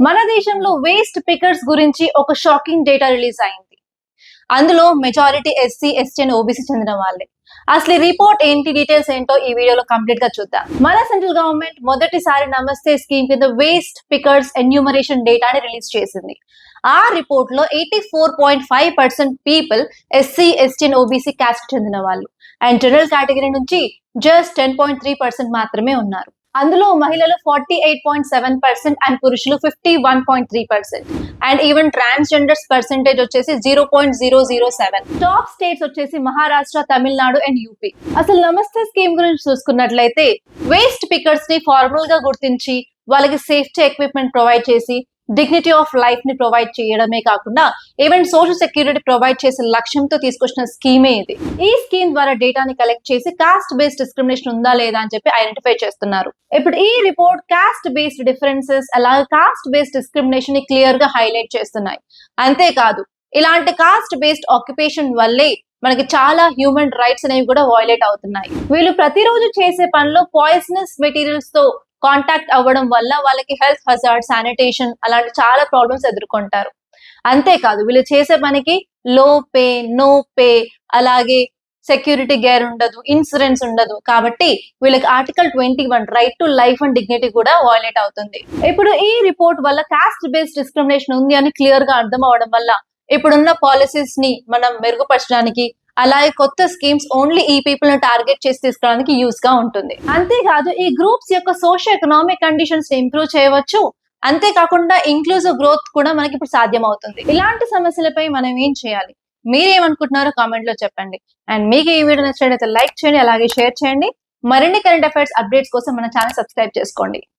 మన దేశంలో waste pickers గురించి ఒక షాకింగ్ డేటా రిలీజ్ అయింది. అందులో majority SC, ST and OBC చెందిన వాళ్ళే. అసలు ఈ రిపోర్ట్ ఏంటి, డీటెయిల్స్ ఏంటో ఈ వీడియోలో కంప్లీట్ గా చూద్దాం. మన సెంట్రల్ గవర్నమెంట్ మొదటిసారి నమస్తే స్కీమ్ కింద వేస్ట్ పికర్స్ ఎన్యూమరేషన్ డేటాని రిలీజ్ చేసింది. ఆ రిపోర్ట్ లో 84.5% people SC, ST and OBC caste చెందిన వాళ్ళు అండ్ జనరల్ కేటగిరీ నుంచి జస్ట్ 10.3% మాత్రమే ఉన్నారు. అందులో మహిళలు 48.7% అండ్ పురుషులు 51.3% అండ్ ఈవెన్ ట్రాన్స్జెండర్స్ పర్సెంటేజ్ వచ్చేసి 0.007. టాప్ స్టేట్స్ వచ్చేసి మహారాష్ట్ర, తమిళనాడు అండ్ యూపీ. అసలు నమస్తే స్కీమ్ గురించి చూసుకున్నట్లయితే వేస్ట్ పికర్స్ ని ఫార్మల్ గా గుర్తించి వాళ్ళకి సేఫ్టీ ఎక్విప్మెంట్ ప్రొవైడ్ చేసి డిగ్నిటీ ఆఫ్ లైఫ్ ని ప్రొవైడ్ చేయడమే కాకుండా ఈవెన్ సోషల్ సెక్యూరిటీ ప్రొవైడ్ చేసే లక్ష్యంతో తీసుకొచ్చిన స్కీమే ఇది. ఈ స్కీమ్ ద్వారా డేటాని కలెక్ట్ చేసి కాస్ట్ బేస్డ్ డిస్క్రిమినేషన్ ఉందా లేదా అని చెప్పి ఐడెంటిఫై చేస్తున్నారు. ఇప్పుడు ఈ రిపోర్ట్ కాస్ట్ బేస్డ్ డిఫరెన్సెస్ అలాగే కాస్ట్ బేస్డ్ డిస్క్రిమినేషన్ ని క్లియర్ గా హైలైట్ చేస్తున్నాయి. అంతేకాదు ఇలాంటి కాస్ట్ బేస్డ్ ఆక్యుపేషన్ వల్లే మనకి చాలా హ్యూమన్ రైట్స్ అనేవి కూడా వయోలేట్ అవుతున్నాయి. వీళ్ళు ప్రతిరోజు చేసే పనిలో పాయిజనస్ మెటీరియల్స్ తో కాంటాక్ట్ అవ్వడం వల్ల వాళ్ళకి హెల్త్ హజార్డ్, శానిటేషన్ అలాంటి చాలా ప్రాబ్లమ్స్ ఎదుర్కొంటారు. అంతేకాదు వీళ్ళు చేసే పనికి లో పే, నో పే, అలాగే సెక్యూరిటీ గేర్ ఉండదు, ఇన్సూరెన్స్ ఉండదు. కాబట్టి వీళ్ళకి article 21 right to life and dignity కూడా వయోలేట్ అవుతుంది. ఇప్పుడు ఈ రిపోర్ట్ వల్ల కాస్ట్ బేస్డ్ డిస్క్రిమినేషన్ ఉంది అని క్లియర్ గా అర్థం అవడం వల్ల ఇప్పుడున్న పాలసీస్ ని మనం మెరుగుపరచడానికి అలాగే కొత్త స్కీమ్స్ ఓన్లీ ఈ పీపుల్ ని టార్గెట్ చేసి తీసుకోవడానికి యూస్ గా ఉంటుంది. అంతేకాదు ఈ గ్రూప్స్ యొక్క సోషల్ ఎకనామిక్ కండిషన్స్ ని ఇంప్రూవ్ చేయవచ్చు. అంతేకాకుండా ఇంక్లూజివ్ గ్రోత్ కూడా మనకి ఇప్పుడు సాధ్యం అవుతుంది. ఇలాంటి సమస్యలపై మనం ఏం చేయాలి, మీరేమనుకుంటున్నారో కామెంట్ లో చెప్పండి. అండ్ మీకు ఈ వీడియో నచ్చినట్లయితే లైక్ చేయండి, అలాగే షేర్ చేయండి. మరిన్ని కరెంట్ అఫైర్స్ అప్డేట్స్ కోసం మన ఛానల్ సబ్స్క్రైబ్ చేసుకోండి.